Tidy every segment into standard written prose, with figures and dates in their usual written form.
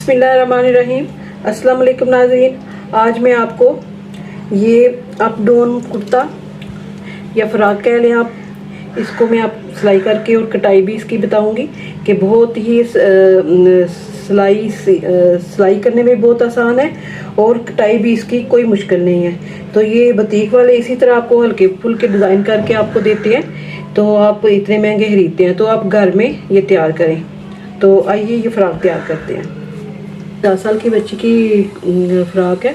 बिस्मिल्लाहिर्रहमानिर्रहीम। अस्सलाम वालेकुम नाज़रीन। आज मैं आपको ये अप डाउन कुर्ता या फ्रॉक कह लें आप, इसको मैं आप सिलाई करके और कटाई भी इसकी बताऊंगी कि बहुत ही सिलाई करने में बहुत आसान है और कटाई भी इसकी कोई मुश्किल नहीं है। तो ये बुटीक वाले इसी तरह आपको हल्के फुल्के डिज़ाइन करके आपको देते हैं, तो आप इतने महंगे खरीदते हैं, तो आप घर में ये तैयार करें। तो आइए ये फ्रॉक तैयार करते हैं। 10 साल की बच्ची की फ्रॉक है,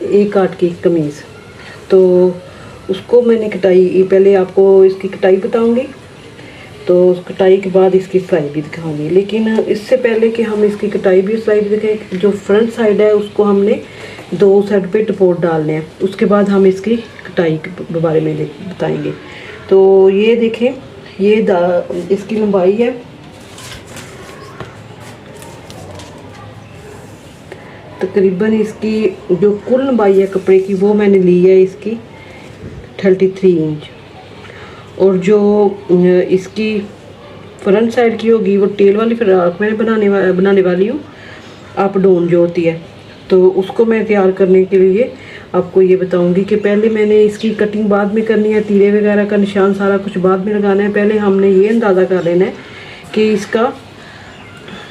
1 काट की कमीज़। तो उसको मैंने कटाई, पहले आपको इसकी कटाई बताऊंगी, तो उस कटाई के बाद इसकी सिलाई भी दिखाऊंगी। लेकिन इससे पहले कि हम इसकी कटाई भी सिलाई भी दिखाएं, जो फ्रंट साइड है उसको हमने 2 साइड पे टपोट डालने हैं, उसके बाद हम इसकी कटाई के बारे में बताएंगे। तो ये देखें, ये इसकी लंबाई है तकरीबन, इसकी जो कुल लंबाई है कपड़े की वो मैंने ली है इसकी 33 इंच, और जो इसकी फ्रंट साइड की होगी वो टेल वाली फ्रॉक मैं बनाने वाली हूँ, अप डाउन जो होती है। तो उसको मैं तैयार करने के लिए आपको ये बताऊंगी कि पहले मैंने इसकी कटिंग बाद में करनी है, तीरे वगैरह का निशान सारा कुछ बाद में लगाना है। पहले हमने ये अंदाज़ा कर लेना है कि इसका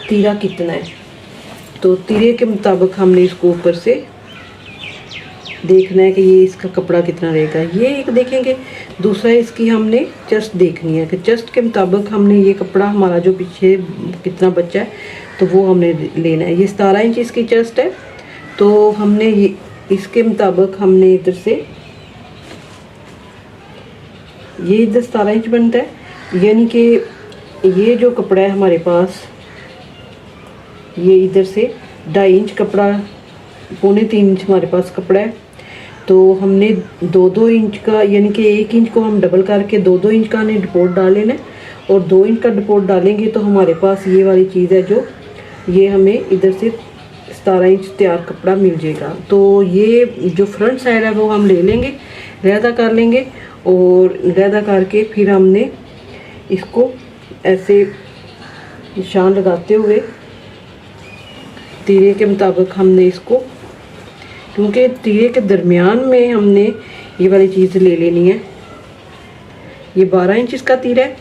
तीरा कितना है, तो तीरे के मुताबिक हमने इसको ऊपर से देखना है कि ये इसका कपड़ा कितना रहेगा। ये एक देखेंगे। दूसरा इसकी हमने चेस्ट देखनी है कि चेस्ट के मुताबिक हमने ये कपड़ा हमारा जो पीछे कितना बचा है तो वो हमने लेना है। ये 17 इंच इसकी चेस्ट है, तो हमने ये इसके मुताबिक हमने इधर से ये इधर 17 इंच बनता है, यानी कि ये जो कपड़ा है हमारे पास, ये इधर से 2.5 इंच कपड़ा, 2.25 इंच हमारे पास कपड़ा है। तो हमने 2-2 इंच का, यानी कि 1 इंच को हम डबल करके 2-2 इंच का हमने डपोट डाल लेना है, और 2 इंच का डपोट डालेंगे तो हमारे पास ये वाली चीज़ है, जो ये हमें इधर से 17 इंच तैयार कपड़ा मिल जाएगा। तो ये जो फ्रंट साइड है वो हम ले लेंगे, लहदा कर लेंगे, और लहदा करके फिर हमने इसको ऐसे निशान लगाते हुए तीरे के मुताबिक हमने इसको, क्योंकि तीरे के दरमियान में हमने ये वाली चीज़ ले लेनी है। ये 12 इंच इसका तीरा है,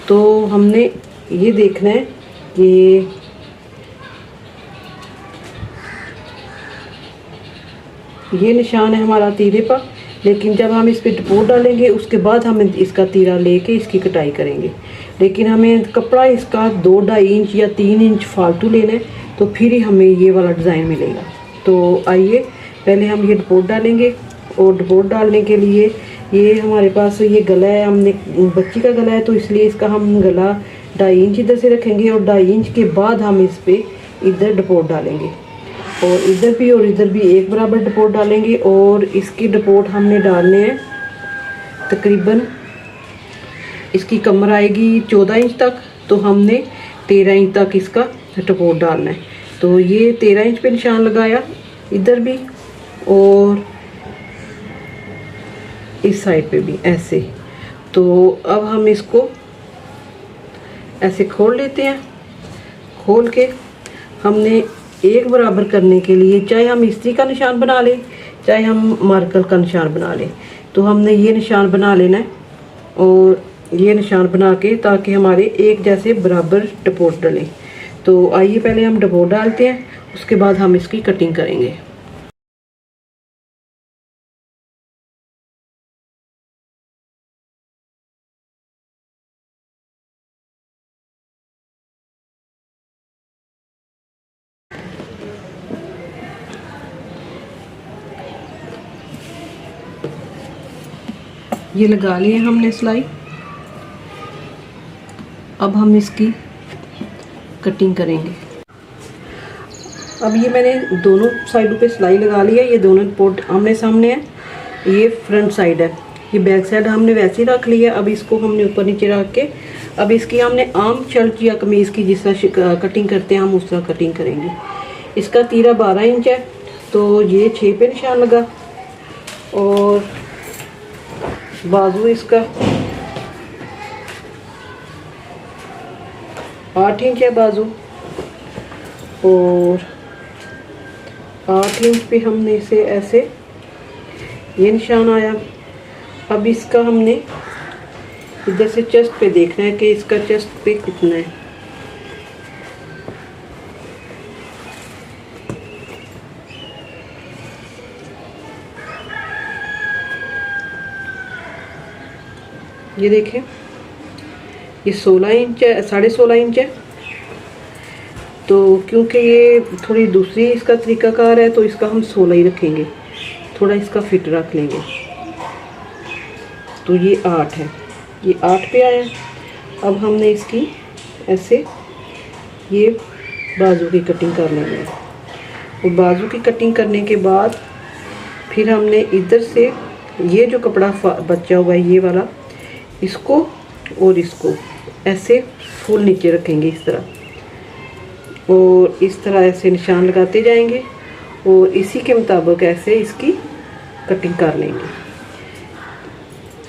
तो हमने ये देखना है कि ये निशान है हमारा तीरे पर, लेकिन जब हम इस पर डपोट डालेंगे उसके बाद हम इसका तीरा लेके इसकी कटाई करेंगे। लेकिन हमें कपड़ा इसका 2-2.5 इंच या 3 इंच फालतू लेना है, तो फिर ही हमें ये वाला डिज़ाइन मिलेगा। तो आइए पहले हम ये डपोट डालेंगे, और डपोट डालने के लिए ये हमारे पास ये गला है, हमने बच्ची का गला है, तो इसलिए इसका हम गला 2.5 इंच इधर से रखेंगे, और 2.5 इंच के बाद हम इस पर इधर डपोट डालेंगे, और इधर भी और इधर भी एक बराबर डपोट डालेंगे। और इसकी डपोट हमने डालने हैं तकरीबन, इसकी कमर आएगी 14 इंच तक, तो हमने 13 इंच तक इसका डपोट डालना है। तो ये 13 इंच पे निशान लगाया इधर भी, और इस साइड पे भी ऐसे। तो अब हम इसको ऐसे खोल लेते हैं। खोल के हमने एक बराबर करने के लिए, चाहे हम इस्त्री का निशान बना लें, चाहे हम मार्कर का निशान बना लें, तो हमने ये निशान बना लेना है, और ये निशान बना के ताकि हमारे एक जैसे बराबर डपोट डलें। तो आइए पहले हम डपोट डालते हैं, उसके बाद हम इसकी कटिंग करेंगे। ये लगा लिए हमने सिलाई, अब हम इसकी कटिंग करेंगे। अब ये मैंने दोनों साइडों पे सिलाई लगा ली है, ये दोनों पोर्ट आमने सामने है, ये फ्रंट साइड है, ये बैक साइड हमने वैसे ही रख लिया। अब इसको हमने ऊपर नीचे रख के, अब इसकी हमने आम शर्ट या कमीज़ की जिस तरह कटिंग करते हैं हम उस तरह कटिंग करेंगे। इसका तीरा 12 इंच है, तो ये 6 पे निशान लगा, और बाजू इसका 8 इंच है बाजू, और 8 इंच पे हमने इसे ऐसे, ये निशान आया। अब इसका हमने इधर से चेस्ट पे देखना है कि इसका चेस्ट पे कितना है। ये देखें, ये 16 इंच है, 16.5 इंच है। तो क्योंकि ये थोड़ी दूसरी इसका तरीकाकार है तो इसका हम 16 ही रखेंगे, थोड़ा इसका फिट रख लेंगे। तो ये 8 है, ये 8 पे आया। अब हमने इसकी ऐसे ये बाजू की कटिंग कर लेंगे। और बाजू की कटिंग करने के बाद फिर हमने इधर से ये जो कपड़ा बचा हुआ है ये वाला, इसको और इसको ऐसे फुल नीचे रखेंगे इस तरह, और इस तरह ऐसे निशान लगाते जाएंगे और इसी के मुताबिक ऐसे इसकी कटिंग कर लेंगे।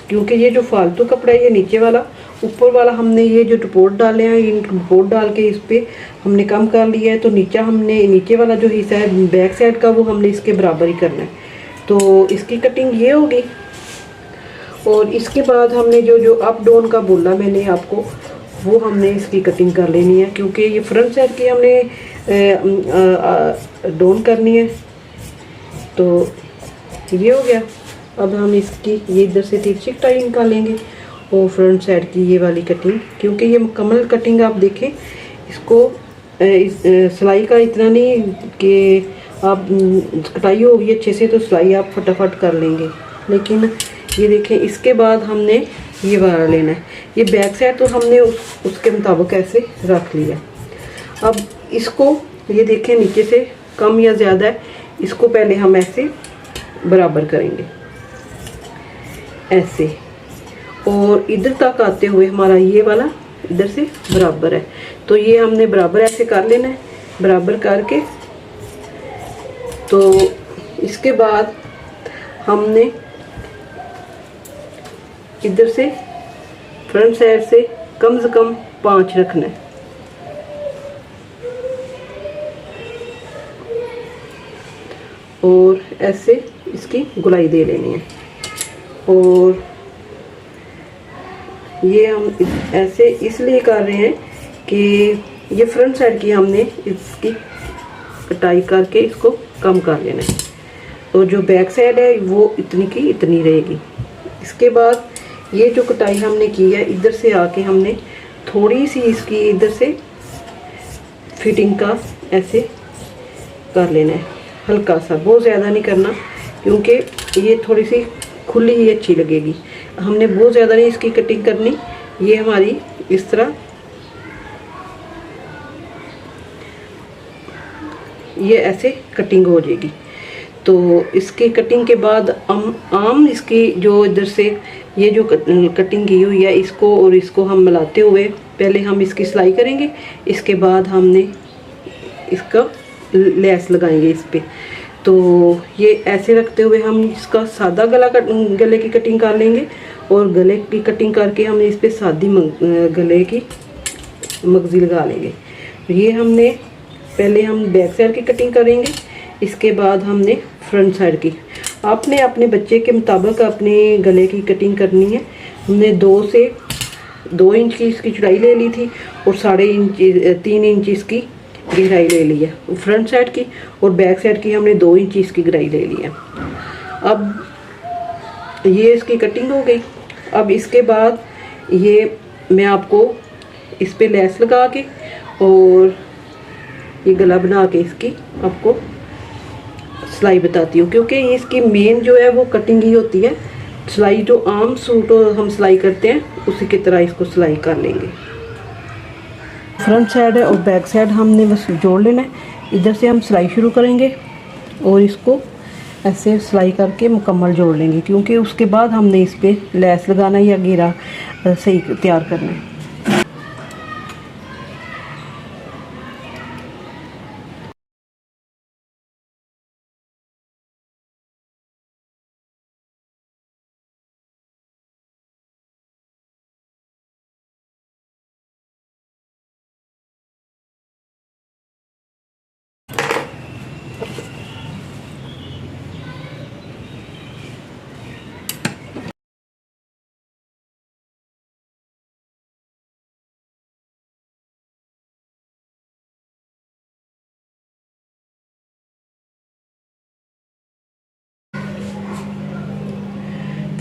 क्योंकि ये जो फालतू कपड़ा है ये नीचे वाला, ऊपर वाला हमने ये जो टपोट डाले हैं, इन टपोट डाल के इस पर हमने कम कर लिया है। तो नीचे वाला जो हिस्सा है बैक साइड का वो हमने इसके बराबर ही करना है। तो इसकी कटिंग ये होगी। और इसके बाद हमने जो अप डाउन का बोला मैंने आपको, वो हमने इसकी कटिंग कर लेनी है। क्योंकि ये फ्रंट साइड की हमने डाउन करनी है। तो ये हो गया। अब हम इसकी ये इधर से तिरछी कटाई निकालेंगे और फ्रंट साइड की ये वाली कटिंग, क्योंकि ये मुकम्मल कटिंग आप देखें इसको, सिलाई का इतना नहीं कि आप कटाई होगी अच्छे से तो सिलाई आप फटाफट कर लेंगे। लेकिन ये देखें, इसके बाद हमने ये वाला लेना है। ये बैक साइड तो हमने उसके मुताबिक ऐसे रख लिया। अब इसको ये देखें नीचे से कम या ज़्यादा है, इसको पहले हम ऐसे बराबर करेंगे ऐसे, और इधर तक आते हुए हमारा ये वाला इधर से बराबर है। तो ये हमने बराबर ऐसे कर लेना है, बराबर करके। तो इसके बाद हमने इधर से फ्रंट साइड से कम से कम 5 रखना है। और ऐसे इसकी गुलाई दे लेनी है। और ये हम ऐसे इसलिए कर रहे हैं कि ये फ्रंट साइड की हमने इसकी कटाई करके इसको कम कर लेना है। तो जो बैक साइड है वो इतनी की इतनी रहेगी। इसके बाद ये जो कटाई हमने की है इधर से आके हमने थोड़ी सी इसकी इधर से फिटिंग का ऐसे कर लेना है, हल्का सा, बहुत ज़्यादा नहीं करना, क्योंकि ये थोड़ी सी खुली ही अच्छी लगेगी। हमने बहुत ज़्यादा नहीं इसकी कटिंग करनी। ये हमारी इस तरह ये ऐसे कटिंग हो जाएगी। तो इसकी कटिंग के बाद आम इसकी जो इधर से ये जो कटिंग की हुई है इसको और इसको हम मिलाते हुए पहले हम इसकी सिलाई करेंगे। इसके बाद हमने इसका लेस लगाएंगे इस पे। तो ये ऐसे रखते हुए हम इसका सादा गले की कटिंग कर लेंगे और गले की कटिंग करके हम इस पे सादी गले की मगजी लगा लेंगे। ये हमने पहले हम बैक साइड की कटिंग करेंगे, इसके बाद हमने फ्रंट साइड की। आपने अपने बच्चे के मुताबिक अपने गले की कटिंग करनी है। हमने 2 इंच की इसकी चौड़ाई ले ली थी और 3.5 इंच इसकी गहराई ले ली है फ्रंट साइड की, और बैक साइड की हमने 2 इंच इसकी गहराई ले ली है। अब ये इसकी कटिंग हो गई। अब इसके बाद ये मैं आपको इस पे लेस लगा के और ये गला बना के इसकी आपको सिलाई बताती हूँ, क्योंकि इसकी मेन जो है वो कटिंग ही होती है। सिलाई जो आम सूट हम सिलाई करते हैं उसी की तरह इसको सिलाई कर लेंगे। फ्रंट साइड है और बैक साइड हमने बस जोड़ लेना है। इधर से हम सिलाई शुरू करेंगे और इसको ऐसे सिलाई करके मुकम्मल जोड़ लेंगे, क्योंकि उसके बाद हमने इस पर लेस लगाना या घेरा सही तैयार करना है।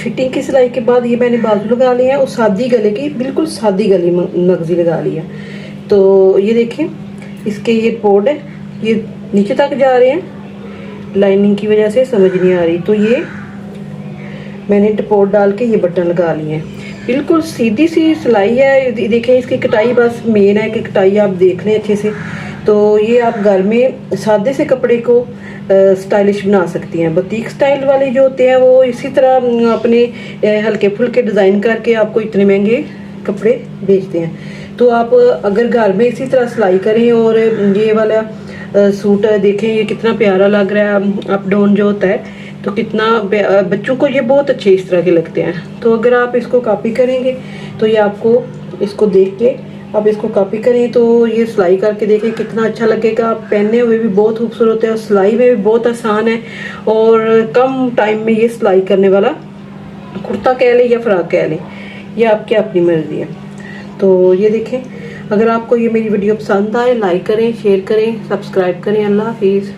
फिटिंग की सिलाई के बाद ये मैंने बाजू लगा लिया है और सादी गले की, बिल्कुल सादी गले नगजी लगा लिया। तो ये देखें इसके ये पोर्ट है, ये नीचे तक जा रहे हैं, लाइनिंग की वजह से समझ नहीं आ रही। तो ये मैंने टपोर्ट डाल के ये बटन लगा लिए हैं। बिल्कुल सीधी सी सिलाई है। देखें इसकी कटाई बस मेन है कि कटाई आप देख लें अच्छे से। तो ये आप घर में सादे से कपड़े को स्टाइलिश बना सकती हैं। बुटीक स्टाइल वाले जो होते हैं वो इसी तरह अपने हल्के फुल्के डिज़ाइन करके आपको इतने महंगे कपड़े बेचते हैं। तो आप अगर घर में इसी तरह सिलाई करें और ये वाला सूट देखें ये कितना प्यारा लग रहा है, अप डाउन जो होता है, तो कितना बच्चों को ये बहुत अच्छे इस तरह के लगते हैं। तो अगर आप इसको कॉपी करेंगे तो ये आपको इसको देख के आप इसको कॉपी करें तो ये सिलाई करके देखें कितना अच्छा लगेगा। पहनने हुए भी बहुत खूबसूरत होते हैं और सिलाई में भी बहुत आसान है और कम टाइम में ये सिलाई करने वाला कुर्ता कह लें या फ्रॉक कह लें, ये आपकी अपनी मर्जी है। तो ये देखें, अगर आपको ये मेरी वीडियो पसंद आए लाइक करें, शेयर करें, सब्सक्राइब करें। अल्लाह हाफिज़।